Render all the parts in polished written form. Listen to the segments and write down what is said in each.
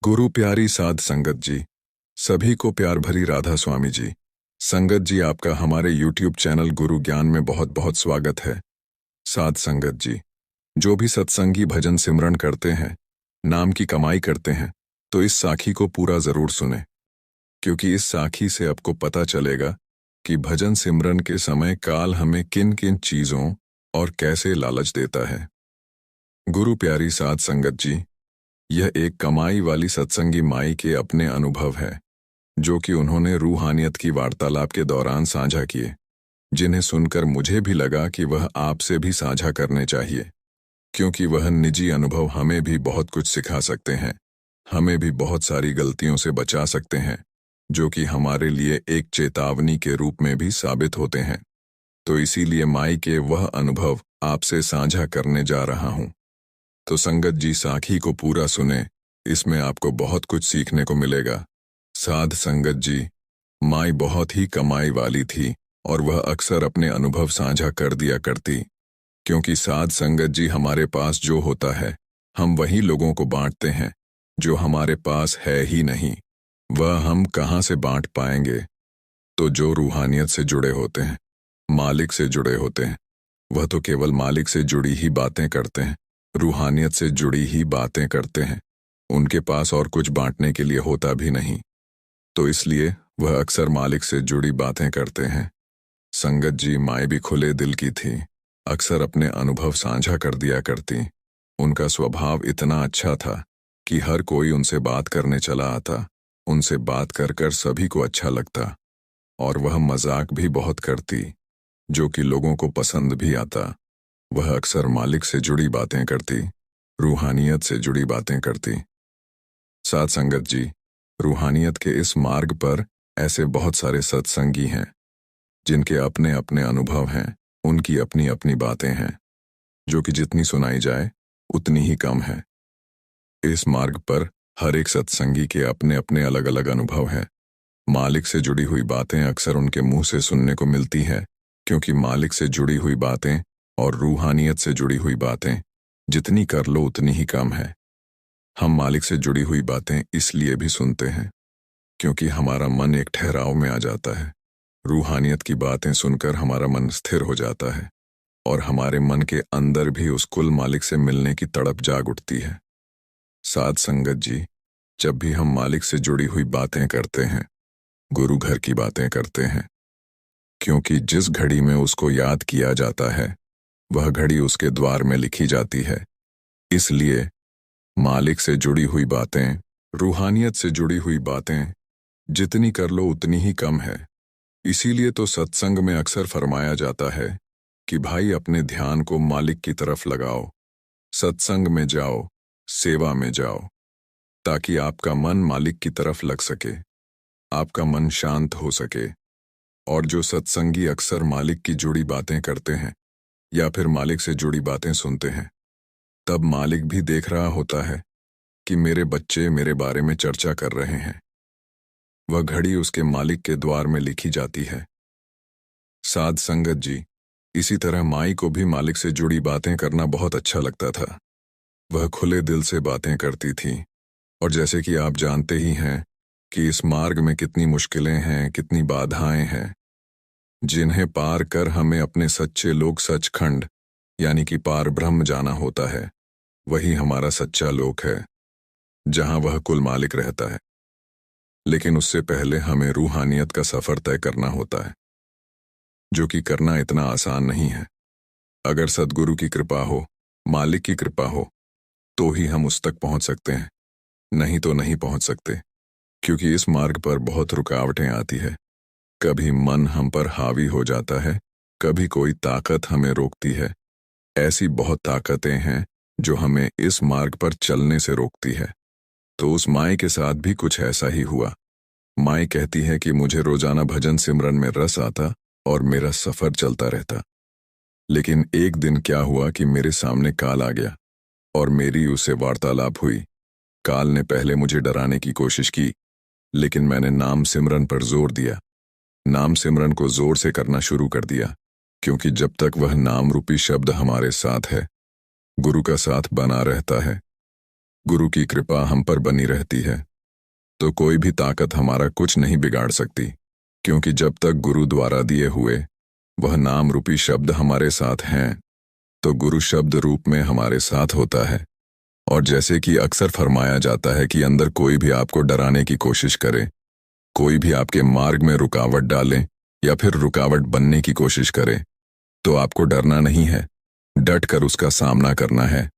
गुरु प्यारी साध संगत जी, सभी को प्यार भरी राधा स्वामी जी। संगत जी, आपका हमारे YouTube चैनल गुरु ज्ञान में बहुत बहुत स्वागत है। साध संगत जी, जो भी सत्संगी भजन सिमरन करते हैं, नाम की कमाई करते हैं, तो इस साखी को पूरा जरूर सुने, क्योंकि इस साखी से आपको पता चलेगा कि भजन सिमरन के समय काल हमें किन किन चीजों और कैसे लालच देता है। गुरु प्यारी साध संगत जी, यह एक कमाई वाली सत्संगी माई के अपने अनुभव है, जो कि उन्होंने रूहानियत की वार्तालाप के दौरान साझा किए, जिन्हें सुनकर मुझे भी लगा कि वह आपसे भी साझा करने चाहिए, क्योंकि वह निजी अनुभव हमें भी बहुत कुछ सिखा सकते हैं, हमें भी बहुत सारी गलतियों से बचा सकते हैं, जो कि हमारे लिए एक चेतावनी के रूप में भी साबित होते हैं। तो इसीलिए माई के वह अनुभव आपसे साझा करने जा रहा हूं। तो संगत जी, साखी को पूरा सुने, इसमें आपको बहुत कुछ सीखने को मिलेगा। साध संगत जी, माई बहुत ही कमाई वाली थी और वह अक्सर अपने अनुभव साझा कर दिया करती, क्योंकि साध संगत जी, हमारे पास जो होता है हम वही लोगों को बांटते हैं। जो हमारे पास है ही नहीं, वह हम कहाँ से बांट पाएंगे। तो जो रूहानियत से जुड़े होते हैं, मालिक से जुड़े होते हैं, वह तो केवल मालिक से जुड़ी ही बातें करते हैं, रूहानियत से जुड़ी ही बातें करते हैं। उनके पास और कुछ बांटने के लिए होता भी नहीं, तो इसलिए वह अक्सर मालिक से जुड़ी बातें करते हैं। संगत जी, माई भी खुले दिल की थी, अक्सर अपने अनुभव साझा कर दिया करती। उनका स्वभाव इतना अच्छा था कि हर कोई उनसे बात करने चला आता, उनसे बात कर कर सभी को अच्छा लगता, और वह मजाक भी बहुत करती, जो कि लोगों को पसंद भी आता। वह अक्सर मालिक से जुड़ी बातें करती, रूहानियत से जुड़ी बातें करती। साध संगत जी, रूहानियत के इस मार्ग पर ऐसे बहुत सारे सत्संगी हैं, जिनके अपने अपने अनुभव हैं, उनकी अपनी अपनी बातें हैं, जो कि जितनी सुनाई जाए उतनी ही कम है। इस मार्ग पर हर एक सत्संगी के अपने अपने अलग अलग अनुभव हैं। मालिक से जुड़ी हुई बातें अक्सर उनके मुंह से सुनने को मिलती है, क्योंकि मालिक से जुड़ी हुई बातें और रूहानियत से जुड़ी हुई बातें जितनी कर लो उतनी ही कम है। हम मालिक से जुड़ी हुई बातें इसलिए भी सुनते हैं, क्योंकि हमारा मन एक ठहराव में आ जाता है। रूहानियत की बातें सुनकर हमारा मन स्थिर हो जाता है, और हमारे मन के अंदर भी उस कुल मालिक से मिलने की तड़प जाग उठती है। साध संगत जी, जब भी हम मालिक से जुड़ी हुई बातें करते हैं, गुरु घर की बातें करते हैं, क्योंकि जिस घड़ी में उसको याद किया जाता है, वह घड़ी उसके द्वार में लिखी जाती है। इसलिए मालिक से जुड़ी हुई बातें, रूहानियत से जुड़ी हुई बातें जितनी कर लो उतनी ही कम है। इसीलिए तो सत्संग में अक्सर फरमाया जाता है कि भाई अपने ध्यान को मालिक की तरफ लगाओ, सत्संग में जाओ, सेवा में जाओ, ताकि आपका मन मालिक की तरफ लग सके, आपका मन शांत हो सके। और जो सत्संगी अक्सर मालिक की जुड़ी बातें करते हैं या फिर मालिक से जुड़ी बातें सुनते हैं, तब मालिक भी देख रहा होता है कि मेरे बच्चे मेरे बारे में चर्चा कर रहे हैं। वह घड़ी उसके मालिक के द्वार में लिखी जाती है। साध संगत जी, इसी तरह माई को भी मालिक से जुड़ी बातें करना बहुत अच्छा लगता था। वह खुले दिल से बातें करती थी, और जैसे कि आप जानते ही हैं कि इस मार्ग में कितनी मुश्किलें हैं, कितनी बाधाएं हैं, जिन्हें पार कर हमें अपने सच्चे लोक सचखंड यानी कि पार ब्रह्म जाना होता है। वही हमारा सच्चा लोक है, जहां वह कुल मालिक रहता है। लेकिन उससे पहले हमें रूहानियत का सफर तय करना होता है, जो कि करना इतना आसान नहीं है। अगर सद्गुरु की कृपा हो, मालिक की कृपा हो, तो ही हम उस तक पहुंच सकते हैं, नहीं तो नहीं पहुंच सकते, क्योंकि इस मार्ग पर बहुत रुकावटें आती है। कभी मन हम पर हावी हो जाता है, कभी कोई ताकत हमें रोकती है। ऐसी बहुत ताकतें हैं जो हमें इस मार्ग पर चलने से रोकती है। तो उस माई के साथ भी कुछ ऐसा ही हुआ। माई कहती है कि मुझे रोजाना भजन सिमरन में रस आता और मेरा सफर चलता रहता। लेकिन एक दिन क्या हुआ कि मेरे सामने काल आ गया और मेरी उससे वार्तालाप हुई। काल ने पहले मुझे डराने की कोशिश की, लेकिन मैंने नाम सिमरन पर जोर दिया। नाम सिमरन को जोर से करना शुरू कर दिया, क्योंकि जब तक वह नाम रूपी शब्द हमारे साथ है, गुरु का साथ बना रहता है। गुरु की कृपा हम पर बनी रहती है तो कोई भी ताकत हमारा कुछ नहीं बिगाड़ सकती, क्योंकि जब तक गुरु द्वारा दिए हुए वह नाम रूपी शब्द हमारे साथ हैं तो गुरु शब्द रूप में हमारे साथ होता है। और जैसे कि अक्सर फरमाया जाता है कि अंदर कोई भी आपको डराने की कोशिश करे, कोई भी आपके मार्ग में रुकावट डाले या फिर रुकावट बनने की कोशिश करे, तो आपको डरना नहीं है, डट कर उसका सामना करना है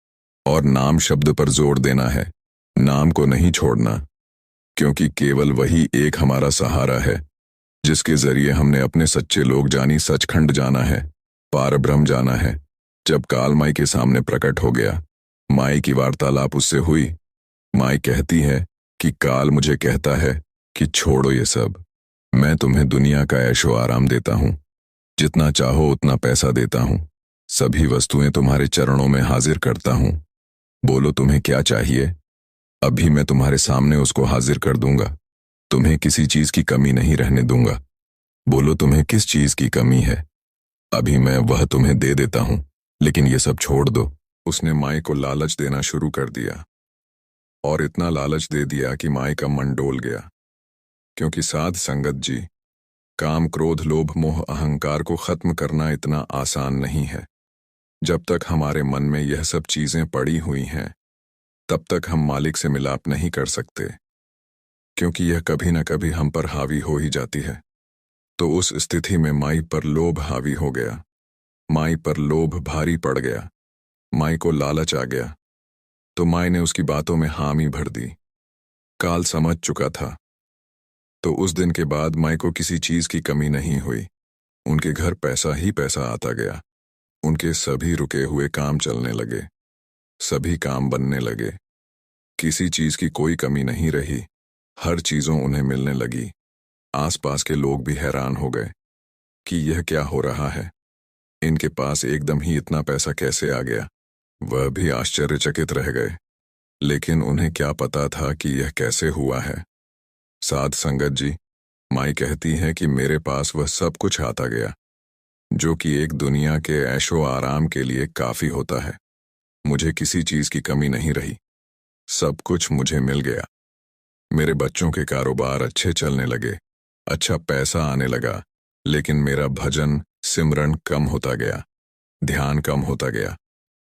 और नाम शब्द पर जोर देना है, नाम को नहीं छोड़ना, क्योंकि केवल वही एक हमारा सहारा है जिसके जरिए हमने अपने सच्चे लोग जानी सचखंड जाना है, पारब्रह्म जाना है। जब काल माई के सामने प्रकट हो गया, माई की वार्तालाप उससे हुई। माई कहती है कि काल मुझे कहता है कि छोड़ो ये सब, मैं तुम्हें दुनिया का ऐशो आराम देता हूं, जितना चाहो उतना पैसा देता हूं, सभी वस्तुएं तुम्हारे चरणों में हाजिर करता हूं, बोलो तुम्हें क्या चाहिए, अभी मैं तुम्हारे सामने उसको हाजिर कर दूंगा, तुम्हें किसी चीज की कमी नहीं रहने दूंगा, बोलो तुम्हें किस चीज की कमी है, अभी मैं वह तुम्हें दे देता हूं, लेकिन ये सब छोड़ दो। उसने माई को लालच देना शुरू कर दिया और इतना लालच दे दिया कि माई का मन डोल गया। क्योंकि साध संगत जी, काम क्रोध लोभ मोह अहंकार को खत्म करना इतना आसान नहीं है। जब तक हमारे मन में यह सब चीजें पड़ी हुई हैं तब तक हम मालिक से मिलाप नहीं कर सकते, क्योंकि यह कभी न कभी हम पर हावी हो ही जाती है। तो उस स्थिति में माई पर लोभ हावी हो गया, माई पर लोभ भारी पड़ गया, माई को लालच आ गया, तो माई ने उसकी बातों में हामी भर दी। काल समझ चुका था, तो उस दिन के बाद माई को किसी चीज की कमी नहीं हुई। उनके घर पैसा ही पैसा आता गया, उनके सभी रुके हुए काम चलने लगे, सभी काम बनने लगे, किसी चीज की कोई कमी नहीं रही, हर चीजों उन्हें मिलने लगी। आसपास के लोग भी हैरान हो गए कि यह क्या हो रहा है, इनके पास एकदम ही इतना पैसा कैसे आ गया। वह भी आश्चर्यचकित रह गए, लेकिन उन्हें क्या पता था कि यह कैसे हुआ है। साध संगत जी, माई कहती है कि मेरे पास वह सब कुछ आता गया जो कि एक दुनिया के ऐशो आराम के लिए काफी होता है। मुझे किसी चीज की कमी नहीं रही, सब कुछ मुझे मिल गया। मेरे बच्चों के कारोबार अच्छे चलने लगे, अच्छा पैसा आने लगा, लेकिन मेरा भजन सिमरन कम होता गया, ध्यान कम होता गया।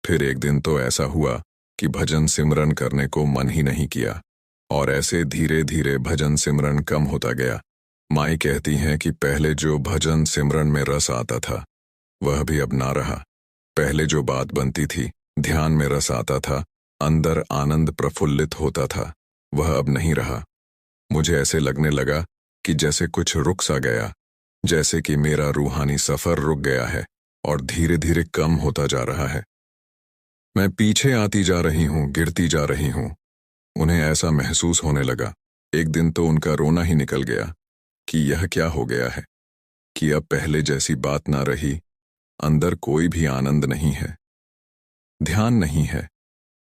फिर एक दिन तो ऐसा हुआ कि भजन सिमरन करने को मन ही नहीं किया, और ऐसे धीरे धीरे भजन सिमरन कम होता गया। माई कहती हैं कि पहले जो भजन सिमरन में रस आता था वह भी अब ना रहा। पहले जो बात बनती थी, ध्यान में रस आता था, अंदर आनंद प्रफुल्लित होता था, वह अब नहीं रहा। मुझे ऐसे लगने लगा कि जैसे कुछ रुक सा गया, जैसे कि मेरा रूहानी सफर रुक गया है और धीरे धीरे कम होता जा रहा है। मैं पीछे आती जा रही हूँ, गिरती जा रही हूँ। उन्हें ऐसा महसूस होने लगा। एक दिन तो उनका रोना ही निकल गया कि यह क्या हो गया है, कि अब पहले जैसी बात ना रही, अंदर कोई भी आनंद नहीं है, ध्यान नहीं है,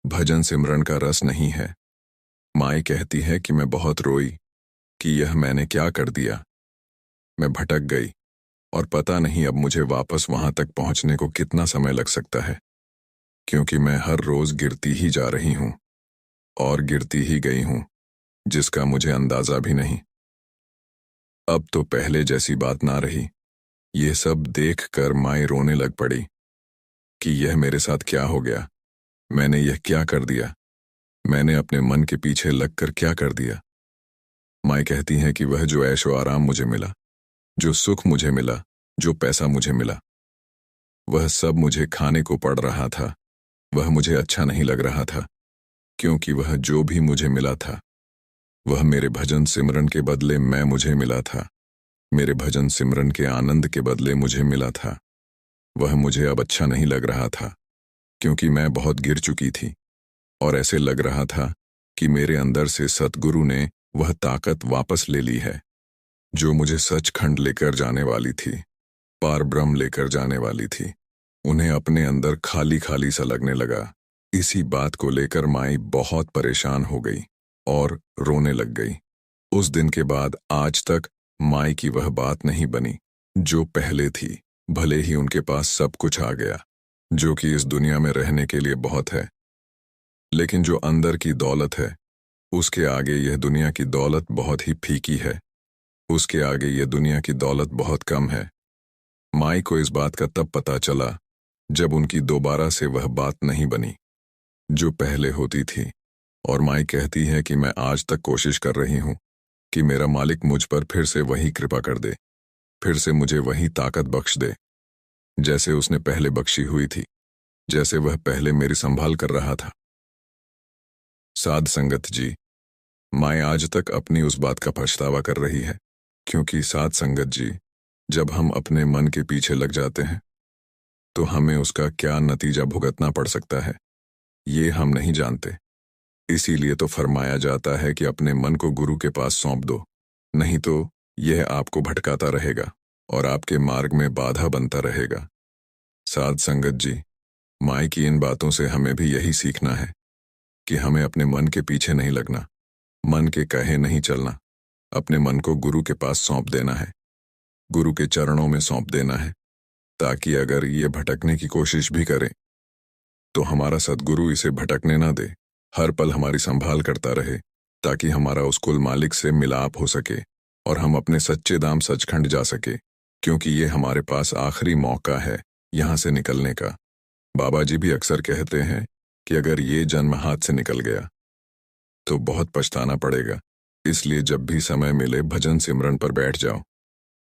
भजन सिमरन का रस नहीं है। माई कहती है कि मैं बहुत रोई कि यह मैंने क्या कर दिया। मैं भटक गई और पता नहीं अब मुझे वापस वहां तक पहुंचने को कितना समय लग सकता है, क्योंकि मैं हर रोज गिरती ही जा रही हूं और गिरती ही गई हूं, जिसका मुझे अंदाजा भी नहीं। अब तो पहले जैसी बात ना रही। ये सब देख कर माई रोने लग पड़ी कि यह मेरे साथ क्या हो गया, मैंने यह क्या कर दिया, मैंने अपने मन के पीछे लगकर क्या कर दिया। माई कहती हैं कि वह जो ऐशो आराम मुझे मिला, जो सुख मुझे मिला, जो पैसा मुझे मिला, वह सब मुझे खाने को पड़ रहा था, वह मुझे अच्छा नहीं लग रहा था, क्योंकि वह जो भी मुझे मिला था वह मेरे भजन सिमरन के बदले मैं मुझे मिला था, मेरे भजन सिमरन के आनंद के बदले मुझे मिला था। वह मुझे अब अच्छा नहीं लग रहा था, क्योंकि मैं बहुत गिर चुकी थी और ऐसे लग रहा था कि मेरे अंदर से सतगुरु ने वह ताकत वापस ले ली है जो मुझे सचखंड लेकर जाने वाली थी, पार ब्रह्म लेकर जाने वाली थी। उन्हें अपने अंदर खाली खाली सा लगने लगा। इसी बात को लेकर माई बहुत परेशान हो गई और रोने लग गई। उस दिन के बाद आज तक माई की वह बात नहीं बनी जो पहले थी। भले ही उनके पास सब कुछ आ गया, जो कि इस दुनिया में रहने के लिए बहुत है, लेकिन जो अंदर की दौलत है, उसके आगे यह दुनिया की दौलत बहुत ही फीकी है। उसके आगे यह दुनिया की दौलत बहुत कम है। माई को इस बात का तब पता चला जब उनकी दोबारा से वह बात नहीं बनी जो पहले होती थी। और माई कहती है कि मैं आज तक कोशिश कर रही हूं कि मेरा मालिक मुझ पर फिर से वही कृपा कर दे, फिर से मुझे वही ताकत बख्श दे जैसे उसने पहले बख्शी हुई थी, जैसे वह पहले मेरी संभाल कर रहा था। साध संगत जी, माई आज तक अपनी उस बात का पछतावा कर रही है, क्योंकि साध संगत जी, जब हम अपने मन के पीछे लग जाते हैं तो हमें उसका क्या नतीजा भुगतना पड़ सकता है, ये हम नहीं जानते। इसीलिए तो फरमाया जाता है कि अपने मन को गुरु के पास सौंप दो, नहीं तो यह आपको भटकाता रहेगा और आपके मार्ग में बाधा बनता रहेगा। साध संगत जी, माई की इन बातों से हमें भी यही सीखना है कि हमें अपने मन के पीछे नहीं लगना, मन के कहे नहीं चलना, अपने मन को गुरु के पास सौंप देना है, गुरु के चरणों में सौंप देना है, ताकि अगर ये भटकने की कोशिश भी करे तो हमारा सद्गुरु इसे भटकने ना दे, हर पल हमारी संभाल करता रहे, ताकि हमारा उस कुल मालिक से मिलाप हो सके और हम अपने सच्चे दाम सचखंड जा सके, क्योंकि ये हमारे पास आखिरी मौका है यहाँ से निकलने का। बाबा जी भी अक्सर कहते हैं कि अगर ये जन्म हाथ से निकल गया तो बहुत पछताना पड़ेगा, इसलिए जब भी समय मिले भजन सिमरन पर बैठ जाओ।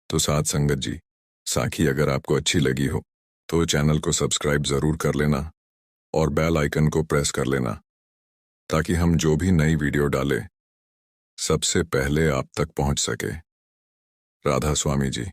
तो साध संगत जी, साखी अगर आपको अच्छी लगी हो तो चैनल को सब्सक्राइब ज़रूर कर लेना और बेल आइकन को प्रेस कर लेना, ताकि हम जो भी नई वीडियो डालें सबसे पहले आप तक पहुंच सके। राधा स्वामी जी।